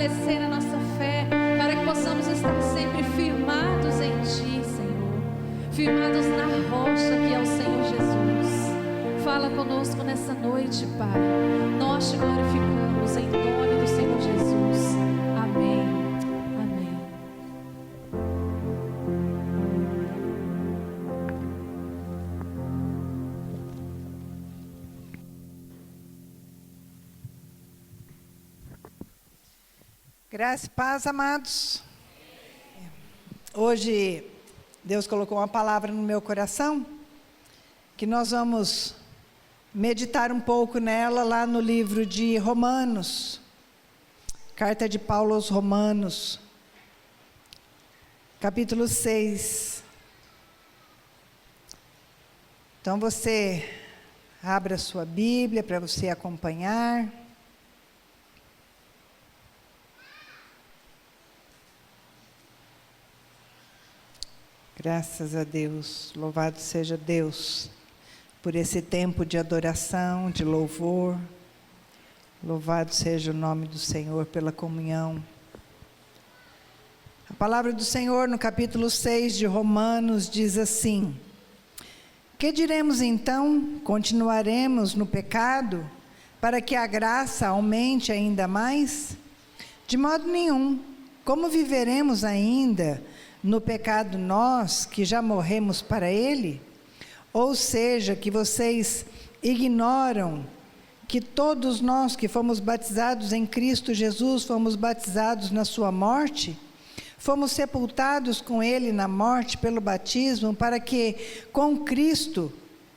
fortalecer a nossa fé, para que possamos estar sempre firmados em Ti, Senhor, firmados na rocha que é o Senhor Jesus. Fala conosco nessa noite, Pai. Nós Te glorificamos em nome do Senhor Jesus. Amém. Amém. Graça e paz, amados. Hoje Deus colocou uma palavra no meu coração, que nós vamos meditar um pouco nela lá no livro de Romanos, carta de Paulo aos Romanos, capítulo 6. Então você abra a sua Bíblia para você acompanhar. Graças a Deus, louvado seja Deus por esse tempo de adoração, de louvor. Louvado seja o nome do Senhor pela comunhão. A palavra do Senhor no capítulo 6 de Romanos diz assim: que diremos então? Continuaremos no pecado para que a graça aumente ainda mais? De modo nenhum. Como viveremos ainda no pecado nós que já morremos para ele? Ou seja, que vocês ignoram que todos nós que fomos batizados em Cristo Jesus, fomos batizados na sua morte? Fomos sepultados com ele na morte pelo batismo, para que com Cristo,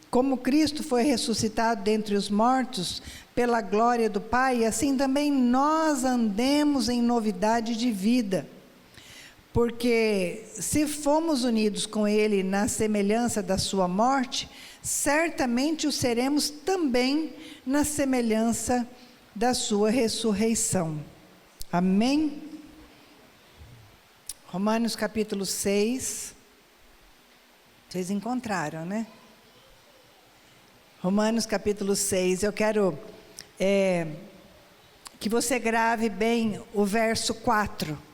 como Cristo foi ressuscitado dentre os mortos, pela glória do Pai, assim também nós andemos em novidade de vida. Porque se fomos unidos com ele na semelhança da sua morte, certamente o seremos também na semelhança da sua ressurreição. Amém? Romanos capítulo 6. Vocês encontraram, né? Romanos capítulo 6. Eu quero que você grave bem o verso 4.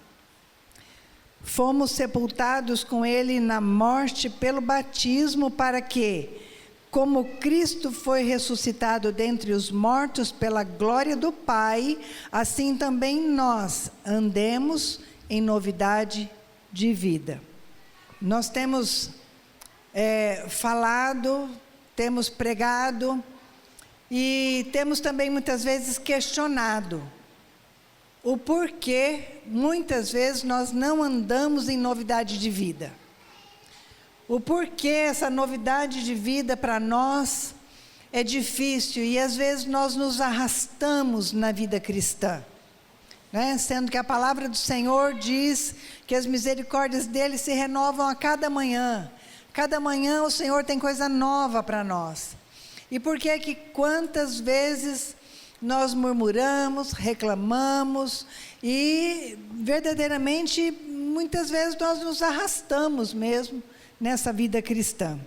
Fomos sepultados com ele na morte pelo batismo, para que, como Cristo foi ressuscitado dentre os mortos pela glória do Pai, assim também nós andemos em novidade de vida. Nós temos falado, temos pregado e temos também muitas vezes questionado o porquê, muitas vezes, nós não andamos em novidade de vida. O porquê essa novidade de vida para nós é difícil e às vezes nós nos arrastamos na vida cristã, né? Sendo que a palavra do Senhor diz que as misericórdias dele se renovam a cada manhã. Cada manhã o Senhor tem coisa nova para nós. E por que que quantas vezes nós murmuramos, reclamamos e verdadeiramente muitas vezes nós nos arrastamos mesmo nessa vida cristã.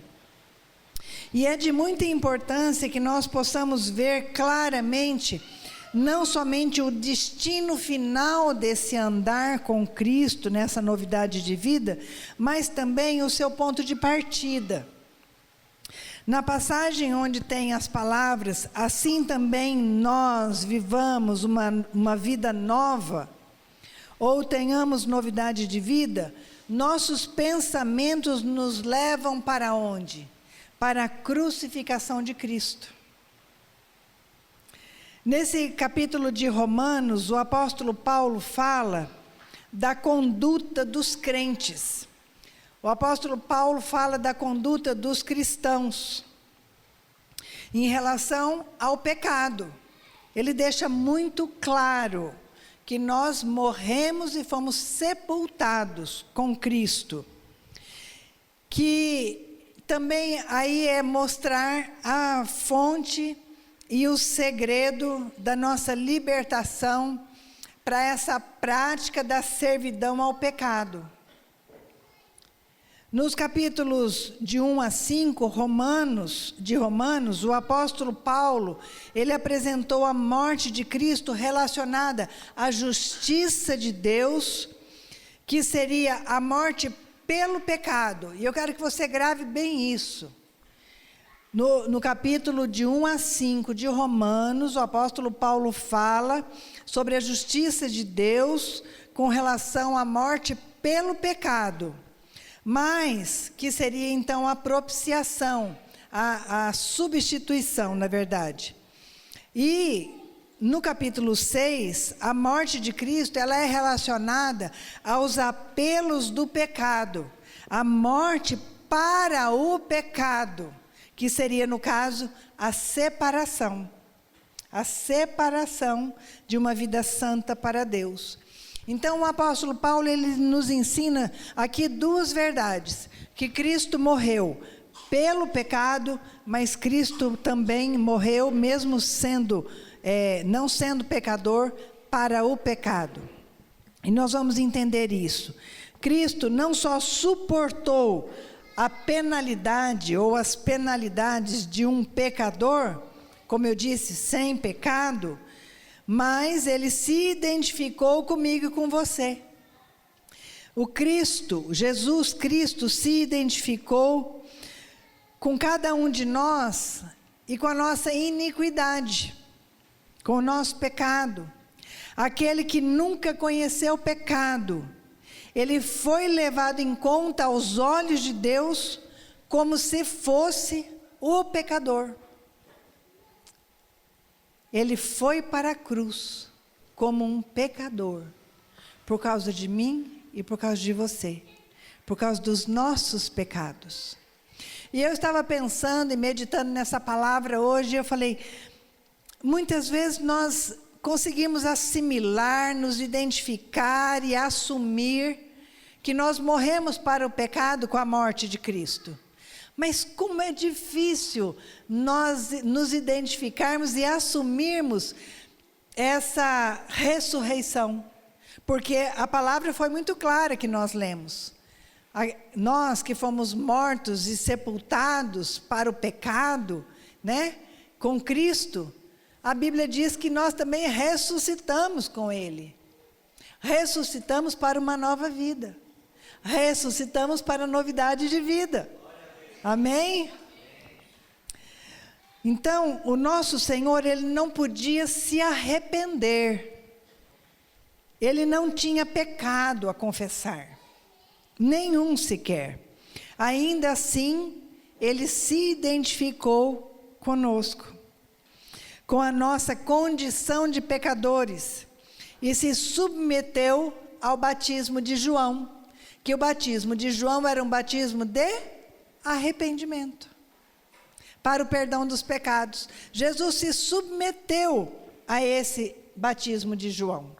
E é de muita importância que nós possamos ver claramente não somente o destino final desse andar com Cristo, nessa novidade de vida, mas também o seu ponto de partida. Na passagem onde tem as palavras, assim também nós vivamos uma vida nova, ou tenhamos novidade de vida, nossos pensamentos nos levam para onde? Para a crucificação de Cristo. Nesse capítulo de Romanos, o apóstolo Paulo fala da conduta dos crentes. O apóstolo Paulo fala da conduta dos cristãos em relação ao pecado. Ele deixa muito claro que nós morremos e fomos sepultados com Cristo. Que também aí é mostrar a fonte e o segredo da nossa libertação para essa prática da servidão ao pecado. Nos capítulos de 1 a 5, de Romanos, o apóstolo Paulo, ele apresentou a morte de Cristo relacionada à justiça de Deus, que seria a morte pelo pecado. E eu quero que você grave bem isso. No capítulo de 1 a 5 de Romanos, o apóstolo Paulo fala sobre a justiça de Deus com relação à morte pelo pecado, mas que seria então a propiciação, a substituição, na verdade. E no capítulo 6, a morte de Cristo, ela é relacionada aos apelos do pecado, a morte para o pecado, que seria, no caso, a separação de uma vida santa para Deus. Então, o apóstolo Paulo, ele nos ensina aqui duas verdades: que Cristo morreu pelo pecado, mas Cristo também morreu, mesmo não sendo pecador, para o pecado. E nós vamos entender isso. Cristo não só suportou a penalidade ou as penalidades de um pecador, como eu disse, sem pecado, mas ele se identificou comigo e com você. Jesus Cristo se identificou com cada um de nós e com a nossa iniquidade, com o nosso pecado. Aquele que nunca conheceu o pecado, ele foi levado em conta aos olhos de Deus como se fosse o pecador. Ele foi para a cruz como um pecador, por causa de mim e por causa de você, por causa dos nossos pecados. E eu estava pensando e meditando nessa palavra hoje, e eu falei, muitas vezes nós conseguimos assimilar, nos identificar e assumir que nós morremos para o pecado com a morte de Cristo. Mas como é difícil nós nos identificarmos e assumirmos essa ressurreição. Porque a palavra foi muito clara que nós lemos. Nós que fomos mortos e sepultados para o pecado, né, com Cristo, a Bíblia diz que nós também ressuscitamos com Ele. Ressuscitamos para uma nova vida. Ressuscitamos para a novidade de vida. Amém? Então, o nosso Senhor, Ele não podia se arrepender. Ele não tinha pecado a confessar. Nenhum sequer. Ainda assim, Ele se identificou conosco, com a nossa condição de pecadores, e se submeteu ao batismo de João, que o batismo de João era um batismo de arrependimento, para o perdão dos pecados. Jesus se submeteu a esse batismo de João,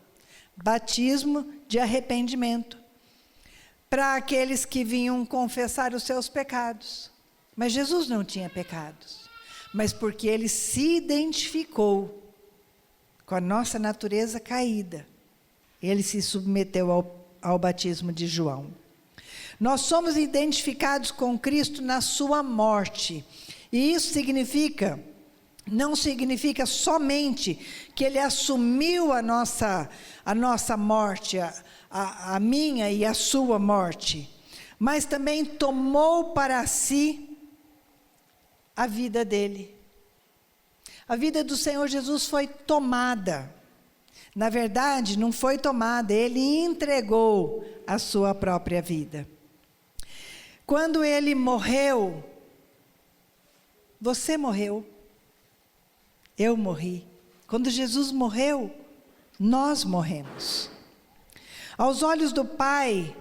batismo de arrependimento, para aqueles que vinham confessar os seus pecados. Mas Jesus não tinha pecados, mas porque Ele se identificou com a nossa natureza caída, Ele se submeteu ao batismo de João. Nós somos identificados com Cristo na sua morte. E isso não significa somente que Ele assumiu a nossa morte, a minha e a sua morte, mas também tomou para si a vida dele. A vida do Senhor Jesus foi tomada. Na verdade, não foi tomada, Ele entregou a sua própria vida. Quando Ele morreu, você morreu, eu morri. Quando Jesus morreu, nós morremos. Aos olhos do Pai,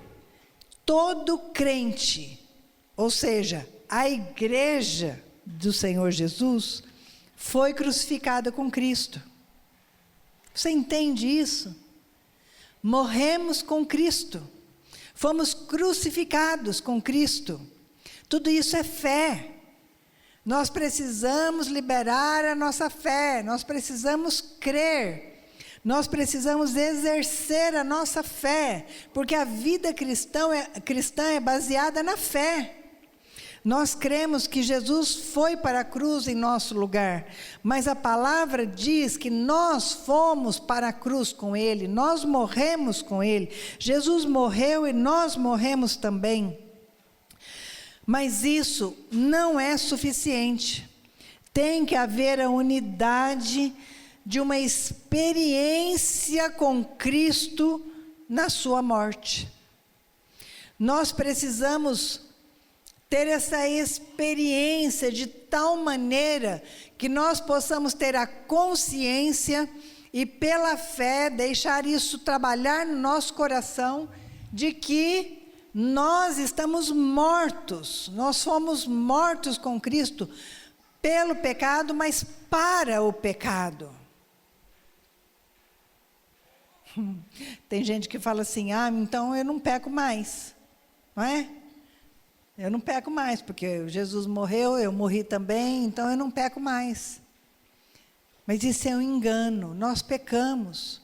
todo crente, ou seja, a igreja do Senhor Jesus, foi crucificada com Cristo. Você entende isso? Morremos com Cristo. Fomos crucificados com Cristo. Tudo isso é fé. Nós precisamos liberar a nossa fé. Nós precisamos crer. Nós precisamos exercer a nossa fé, porque a vida cristã é baseada na fé. Nós cremos que Jesus foi para a cruz em nosso lugar, mas a palavra diz que nós fomos para a cruz com Ele, nós morremos com Ele. Jesus morreu e nós morremos também. Mas isso não é suficiente. Tem que haver a unidade de uma experiência com Cristo na sua morte. Nós precisamos ter essa experiência de tal maneira que nós possamos ter a consciência e pela fé deixar isso trabalhar no nosso coração de que nós estamos mortos, nós fomos mortos com Cristo pelo pecado, mas para o pecado. Tem gente que fala assim, então eu não peco mais, não é? Eu não peco mais, porque Jesus morreu, eu morri também, então eu não peco mais. Mas isso é um engano, nós pecamos.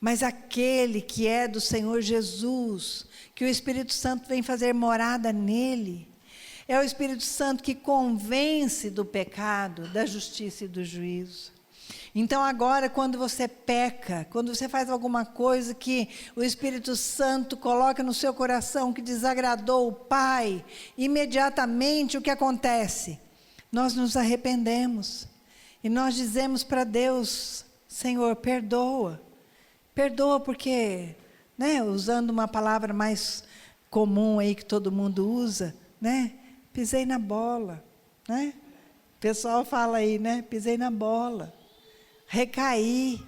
Mas aquele que é do Senhor Jesus, que o Espírito Santo vem fazer morada nele, é o Espírito Santo que convence do pecado, da justiça e do juízo. Então agora, quando você peca, quando você faz alguma coisa que o Espírito Santo coloca no seu coração, que desagradou o Pai, imediatamente o que acontece? Nós nos arrependemos e nós dizemos para Deus, Senhor, perdoa. Perdoa porque, usando uma palavra mais comum aí que todo mundo usa, pisei na bola, O pessoal fala aí, pisei na bola, recaí,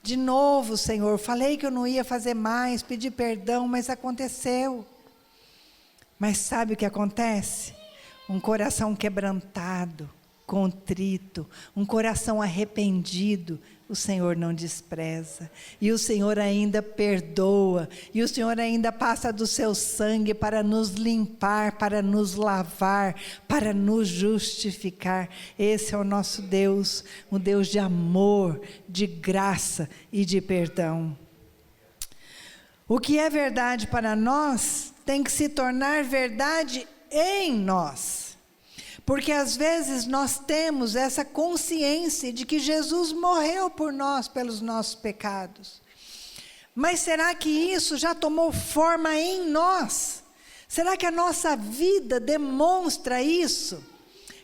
de novo, Senhor, falei que eu não ia fazer mais, pedi perdão, mas aconteceu. Mas sabe o que acontece? Um coração quebrantado, contrito, um coração arrependido, o Senhor não despreza, e o Senhor ainda perdoa, e o Senhor ainda passa do seu sangue para nos limpar, para nos lavar, para nos justificar. Esse é o nosso Deus, um Deus de amor, de graça e de perdão. O que é verdade para nós tem que se tornar verdade em nós. Porque às vezes nós temos essa consciência de que Jesus morreu por nós, pelos nossos pecados. Mas será que isso já tomou forma em nós? Será que a nossa vida demonstra isso?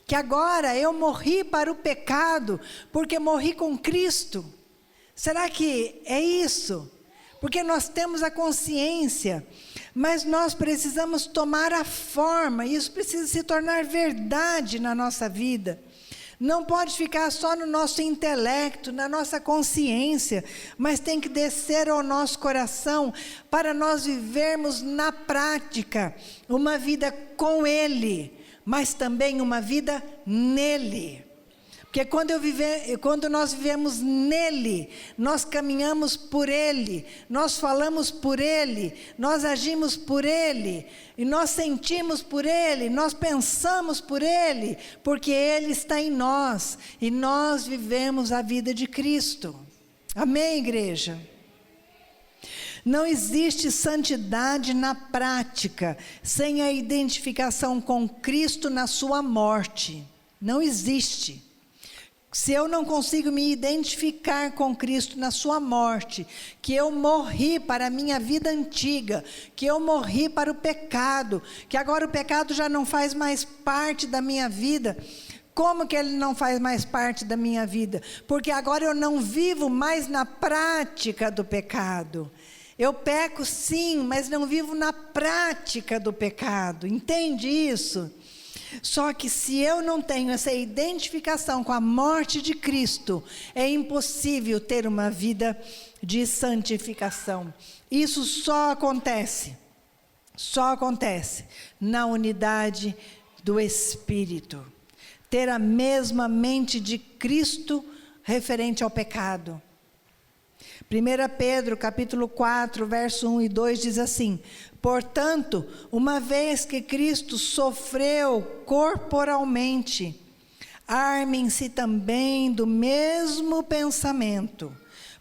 Que agora eu morri para o pecado, porque morri com Cristo? Será que é isso? Porque nós temos a consciência, mas nós precisamos tomar a forma, isso precisa se tornar verdade na nossa vida. Não pode ficar só no nosso intelecto, na nossa consciência, mas tem que descer ao nosso coração, para nós vivermos na prática, uma vida com Ele, mas também uma vida nele. Porque quando nós vivemos nele, nós caminhamos por ele, nós falamos por ele, nós agimos por ele, e nós sentimos por ele, nós pensamos por ele, porque ele está em nós, e nós vivemos a vida de Cristo. Amém, igreja? Não existe santidade na prática, sem a identificação com Cristo na sua morte. Não existe. Se eu não consigo me identificar com Cristo na sua morte, que eu morri para a minha vida antiga, que eu morri para o pecado, que agora o pecado já não faz mais parte da minha vida. Como que ele não faz mais parte da minha vida? Porque agora eu não vivo mais na prática do pecado. Eu peco sim, mas não vivo na prática do pecado. Entende isso? Só que se eu não tenho essa identificação com a morte de Cristo, é impossível ter uma vida de santificação. Isso só acontece na unidade do Espírito. Ter a mesma mente de Cristo referente ao pecado. 1 Pedro capítulo 4, verso 1 e 2 diz assim: portanto, uma vez que Cristo sofreu corporalmente, armem-se também do mesmo pensamento,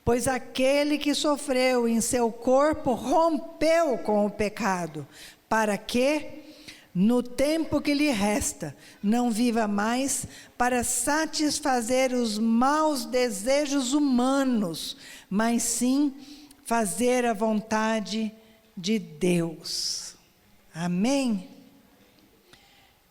Pois aquele que sofreu em seu corpo rompeu com o pecado, para que, no tempo que lhe resta, não viva mais para satisfazer os maus desejos humanos, mas sim fazer a vontade de Deus. Amém?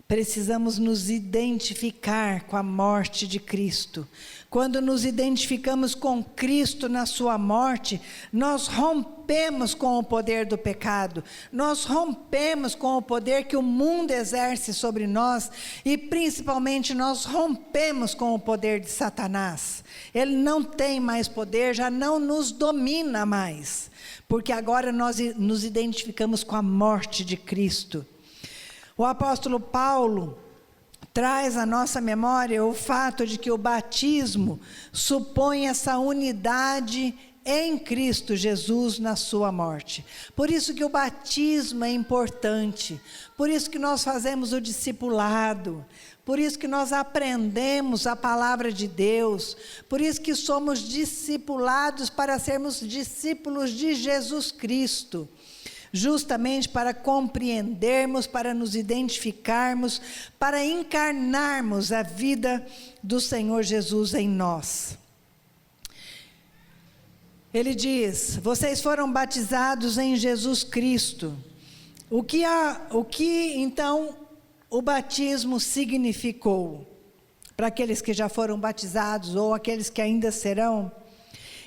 Precisamos nos identificar com a morte de Cristo. Quando nos identificamos com Cristo na sua morte, nós rompemos com o poder do pecado, nós rompemos com o poder que o mundo exerce sobre nós e principalmente nós rompemos com o poder de Satanás. Ele não tem mais poder, já não nos domina mais, porque agora nós nos identificamos com a morte de Cristo. O apóstolo Paulo traz à nossa memória o fato de que o batismo supõe essa unidade em Cristo Jesus na sua morte. Por isso que o batismo é importante, por isso que nós fazemos o discipulado, por isso que nós aprendemos a palavra de Deus, por isso que somos discipulados para sermos discípulos de Jesus Cristo. Justamente para compreendermos, para nos identificarmos, para encarnarmos a vida do Senhor Jesus em nós. Ele diz: vocês foram batizados em Jesus Cristo. O que então o batismo significou? Para aqueles que já foram batizados ou aqueles que ainda serão,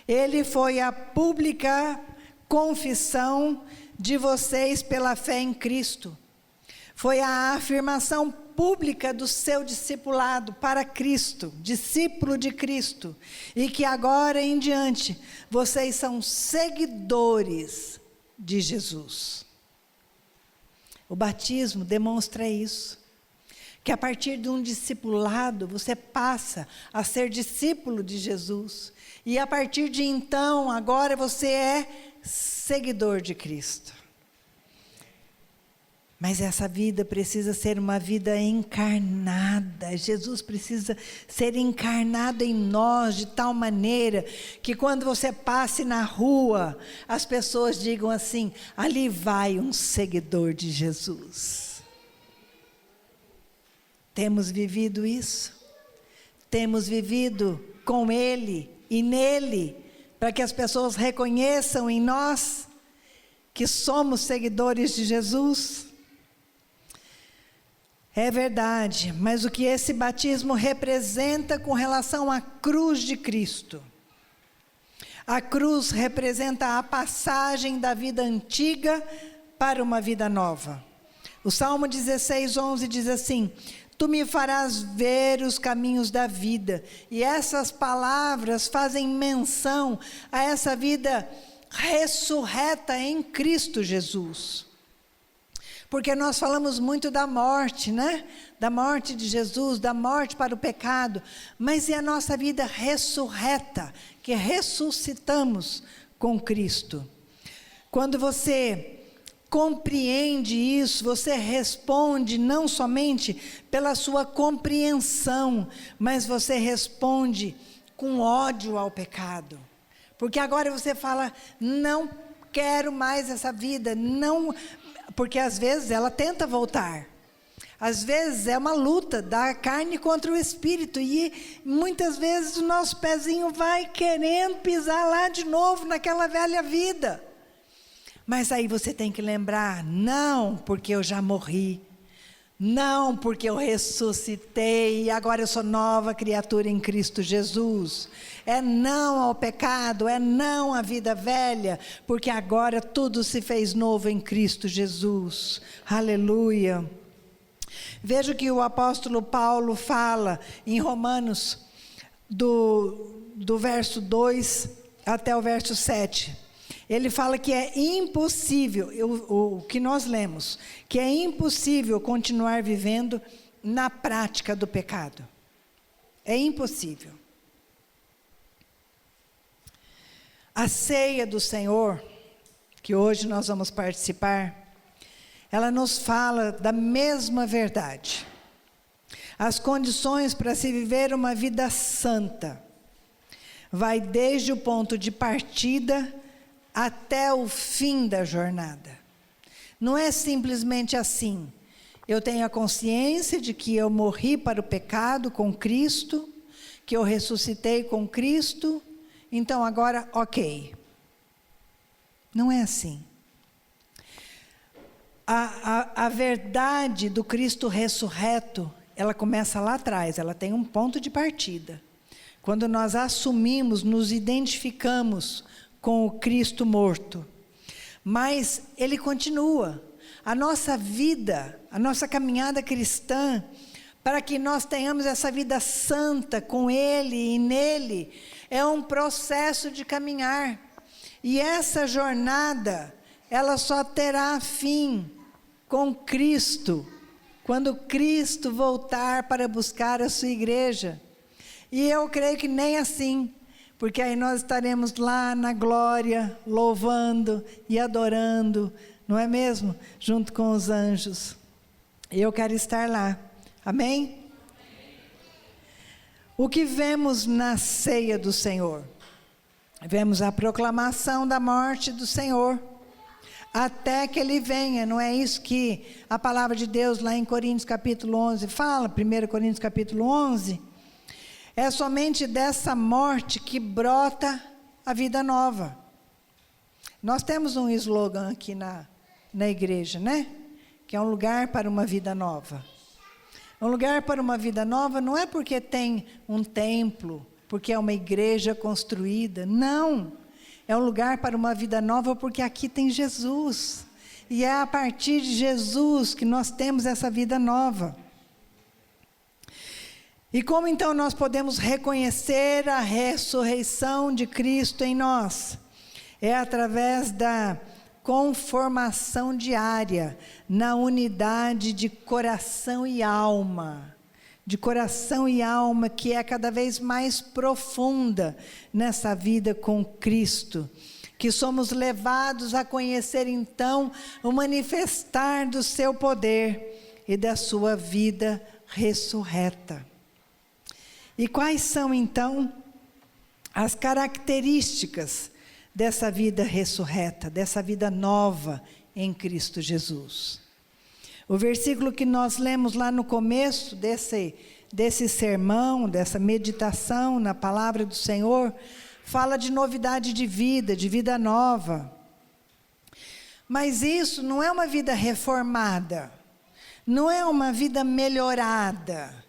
ele foi a pública confissão de vocês pela fé em Cristo. Foi a afirmação pública do seu discipulado para Cristo, discípulo de Cristo, e que agora em diante vocês são seguidores de Jesus. O batismo demonstra isso, que a partir de um discipulado você passa a ser discípulo de Jesus, e a partir de então, agora você é seguidor de Cristo. Mas essa vida precisa ser uma vida encarnada. Jesus precisa ser encarnado em nós de tal maneira que quando você passe na rua, as pessoas digam assim: ali vai um seguidor de Jesus. Temos vivido isso? Temos vivido com Ele e nele, para que as pessoas reconheçam em nós que somos seguidores de Jesus? É verdade, mas o que esse batismo representa com relação à cruz de Cristo? A cruz representa a passagem da vida antiga para uma vida nova. O Salmo 16:11 diz assim: tu me farás ver os caminhos da vida. E essas palavras fazem menção a essa vida ressurreta em Cristo Jesus. Porque nós falamos muito da morte, né? Da morte de Jesus, da morte para o pecado. Mas e a nossa vida ressurreta, que ressuscitamos com Cristo? Quando você compreende isso, você responde não somente pela sua compreensão, mas você responde com ódio ao pecado. Porque agora você fala: não quero mais essa vida, não... Porque às vezes ela tenta voltar. Às vezes é uma luta da carne contra o espírito. E muitas vezes o nosso pezinho vai querendo pisar lá de novo naquela velha vida. Mas aí você tem que lembrar: não, porque eu já morri. Não, porque eu ressuscitei e agora eu sou nova criatura em Cristo Jesus. É não ao pecado, é não à vida velha, porque agora tudo se fez novo em Cristo Jesus. Aleluia. Veja que o apóstolo Paulo fala em Romanos, do verso 2 até o verso 7. Ele fala que é impossível, o que nós lemos, que é impossível continuar vivendo na prática do pecado. É impossível. A ceia do Senhor, que hoje nós vamos participar, ela nos fala da mesma verdade. As condições para se viver uma vida santa vai desde o ponto de partida até o fim da jornada. Não é simplesmente assim. Eu tenho a consciência de que eu morri para o pecado com Cristo, que eu ressuscitei com Cristo, então agora, ok. Não é assim. A verdade do Cristo ressurreto, ela começa lá atrás, ela tem um ponto de partida. Quando nós assumimos, nos identificamos com o Cristo morto. Mas ele continua. A nossa vida, a nossa caminhada cristã, para que nós tenhamos essa vida santa com ele e nele, é um processo de caminhar. E essa jornada, ela só terá fim com Cristo, quando Cristo voltar para buscar a sua igreja. E eu creio que nem assim, porque aí nós estaremos lá na glória, louvando e adorando, não é mesmo? Junto com os anjos. E eu quero estar lá. Amém? O que vemos na ceia do Senhor? Vemos a proclamação da morte do Senhor, até que ele venha. Não é isso que a palavra de Deus lá em Coríntios capítulo 11 fala, 1 Coríntios capítulo 11? É somente dessa morte que brota a vida nova. Nós temos um slogan aqui na igreja, né? Que é um lugar para uma vida nova. Um lugar para uma vida nova não é porque tem um templo, porque é uma igreja construída. Não. É um lugar para uma vida nova porque aqui tem Jesus. E é a partir de Jesus que nós temos essa vida nova. E como então nós podemos reconhecer a ressurreição de Cristo em nós? É através da conformação diária, na unidade de coração e alma. De coração e alma que é cada vez mais profunda nessa vida com Cristo. Que somos levados a conhecer então o manifestar do seu poder e da sua vida ressurreta. E quais são então as características dessa vida ressurreta, dessa vida nova em Cristo Jesus? O versículo que nós lemos lá no começo desse sermão, dessa meditação na palavra do Senhor, fala de novidade de vida nova. Mas isso não é uma vida reformada, não é uma vida melhorada.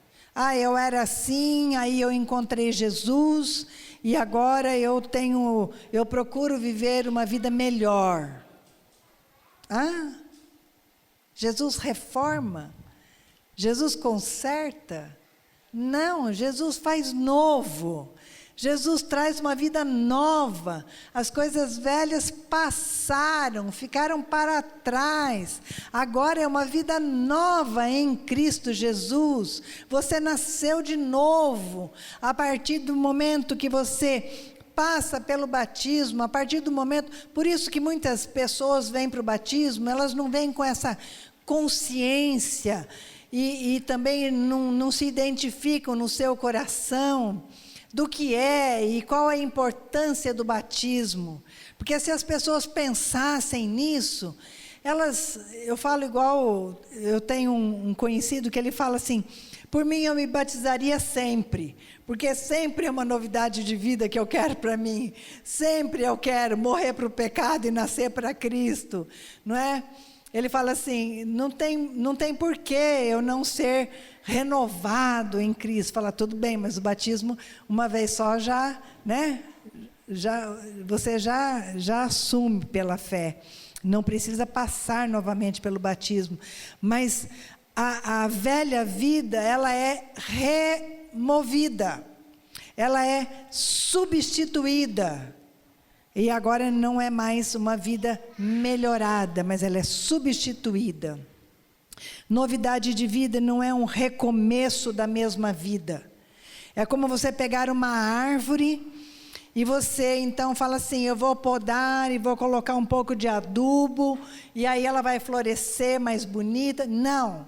Eu era assim, aí eu encontrei Jesus e agora eu procuro viver uma vida melhor. Jesus reforma? Jesus conserta? Não, Jesus faz novo. Jesus traz uma vida nova. As coisas velhas passaram, ficaram para trás. Agora é uma vida nova em Cristo Jesus. Você nasceu de novo. A partir do momento que você passa pelo batismo, a partir do momento... Por isso que muitas pessoas vêm para o batismo, elas não vêm com essa consciência e também não se identificam no seu coração do que é e qual a importância do batismo. Porque se as pessoas pensassem nisso, eu falo igual, eu tenho um conhecido que ele fala assim: por mim eu me batizaria sempre, porque sempre é uma novidade de vida que eu quero para mim, sempre eu quero morrer para o pecado e nascer para Cristo, não é? Ele fala assim, não tem porquê eu não ser renovado em Cristo. Fala, tudo bem, mas o batismo, uma vez só você já assume pela fé. Não precisa passar novamente pelo batismo. Mas a velha vida, ela é removida. Ela é substituída. E agora não é mais uma vida melhorada, mas ela é substituída. Novidade de vida não é um recomeço da mesma vida. É como você pegar uma árvore e você então fala assim, eu vou podar e vou colocar um pouco de adubo e aí ela vai florescer mais bonita. Não.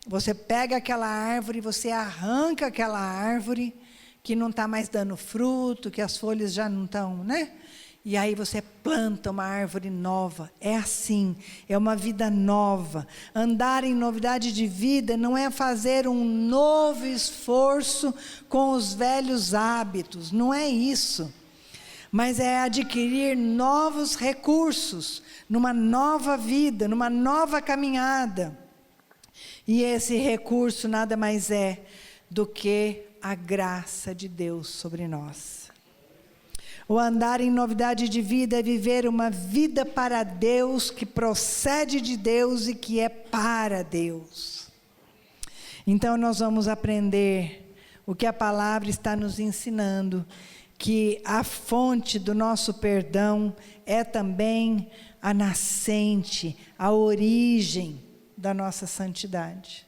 Você pega aquela árvore, você arranca aquela árvore que não está mais dando fruto, que as folhas já não estão, né? E aí você planta uma árvore nova. É assim, é uma vida nova. Andar em novidade de vida não é fazer um novo esforço com os velhos hábitos, não é isso. Mas é adquirir novos recursos, numa nova vida, numa nova caminhada. E esse recurso nada mais é do que a graça de Deus sobre nós. O andar em novidade de vida é viver uma vida para Deus, que procede de Deus e que é para Deus. Então nós vamos aprender o que a palavra está nos ensinando, que a fonte do nosso perdão é também a nascente, a origem da nossa santidade.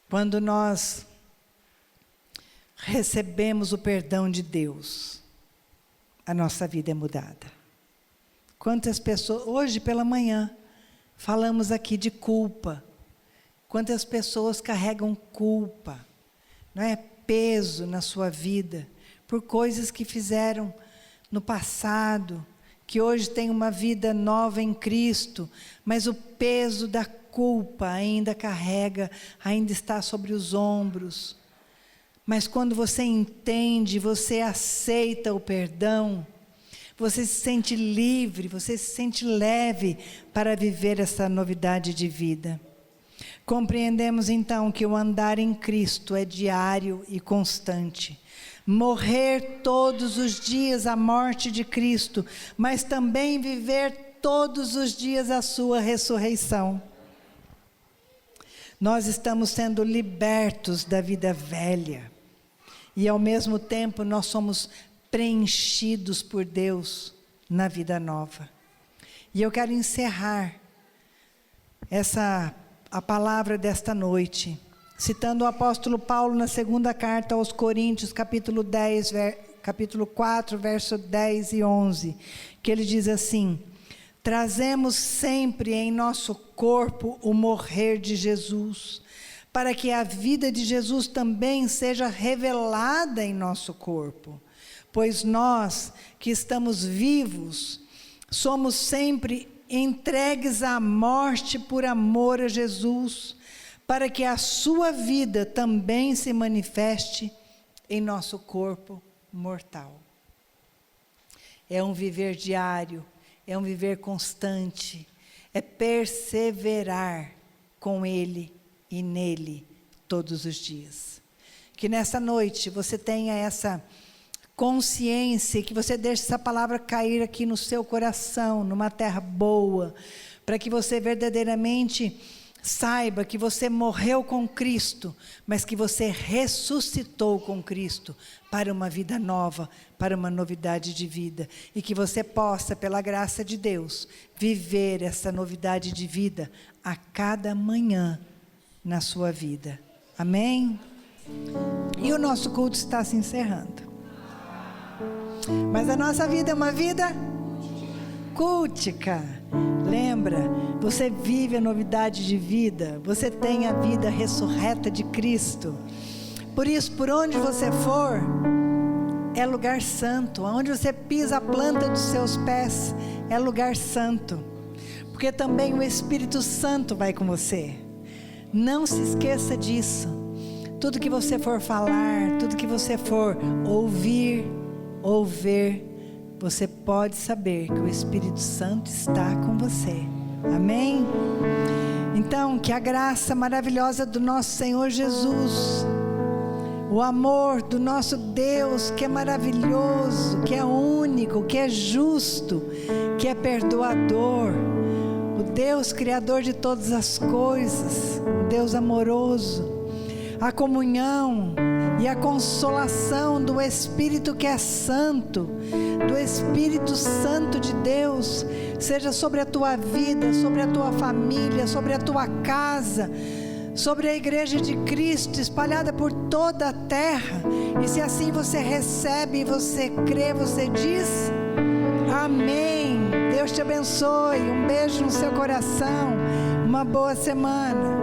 Quando nós recebemos o perdão de Deus, a nossa vida é mudada. Quantas pessoas, hoje pela manhã, falamos aqui de culpa. Quantas pessoas carregam culpa, não é? Peso na sua vida, por coisas que fizeram no passado, que hoje tem uma vida nova em Cristo, mas o peso da culpa ainda carrega, ainda está sobre os ombros. Mas quando você entende, você aceita o perdão, você se sente livre, você se sente leve para viver essa novidade de vida. Compreendemos então que o andar em Cristo é diário e constante. Morrer todos os dias a morte de Cristo, mas também viver todos os dias a sua ressurreição. Nós estamos sendo libertos da vida velha. E ao mesmo tempo nós somos preenchidos por Deus na vida nova. E eu quero encerrar a palavra desta noite, citando o apóstolo Paulo na segunda carta aos Coríntios, capítulo 4, verso 10 e 11, que ele diz assim: trazemos sempre em nosso corpo o morrer de Jesus, para que a vida de Jesus também seja revelada em nosso corpo. Pois nós, que estamos vivos, somos sempre entregues à morte por amor a Jesus, para que a sua vida também se manifeste em nosso corpo mortal. É um viver diário, é um viver constante, é perseverar com Ele e nele todos os dias. Que nessa noite você tenha essa consciência, que você deixe essa palavra cair aqui no seu coração, numa terra boa, para que você verdadeiramente saiba que você morreu com Cristo, mas que você ressuscitou com Cristo para uma vida nova, para uma novidade de vida, e que você possa, pela graça de Deus, viver essa novidade de vida a cada manhã na sua vida. Amém? E o nosso culto está se encerrando. Mas a nossa vida é uma vida cultica. Lembra, você vive a novidade de vida, você tem a vida ressurreta de Cristo. Por isso, por onde você for, é lugar santo. Onde você pisa a planta dos seus pés, é lugar santo. Porque também o Espírito Santo vai com você. Não se esqueça disso. Tudo que você for falar, tudo que você for ouvir, ou ver, você pode saber que o Espírito Santo está com você. Amém? Então, que a graça maravilhosa do nosso Senhor Jesus, o amor do nosso Deus, que é maravilhoso, que é único, que é justo, que é perdoador, o Deus criador de todas as coisas, o Deus amoroso, a comunhão e a consolação do Espírito que é santo, do Espírito Santo de Deus, seja sobre a tua vida, sobre a tua família, sobre a tua casa, sobre a igreja de Cristo espalhada por toda a terra. E se assim você recebe, você crê, você diz amém. Deus te abençoe, um beijo no seu coração, uma boa semana.